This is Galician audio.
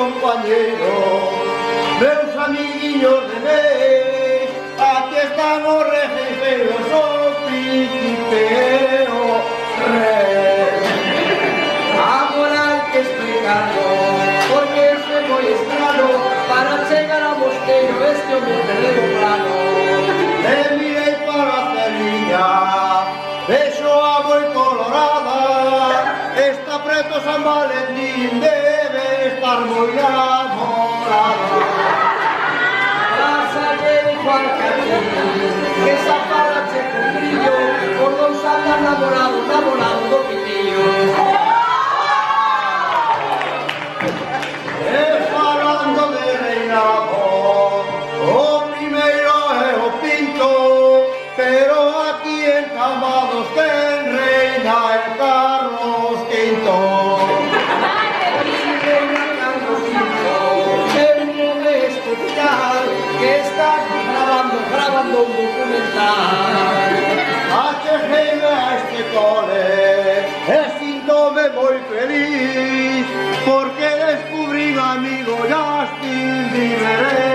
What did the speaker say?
compañeros, meus amiguillos de mes, aquí estamos rejejeros, o príncipe o rey. Agora hai que explicarlo, porque é moi estrano, para chegar a Mosteiro este o meu perdeu plano. E mirei para a celiña, vexo a moi colorada, está preto San Valentín, debe estar moi namorada. Pásale igual que a ti, que esa fala che con brillo, por dous andan namorado do pitillo. E falando de reinado, o primeiro é o Pinto, pero aquí en Cambados quen reina é Carlos V. Que está grabando un documental. Achegueime a este cole e síntome moi feliz, porque descubrí un amigo Justin Bieber.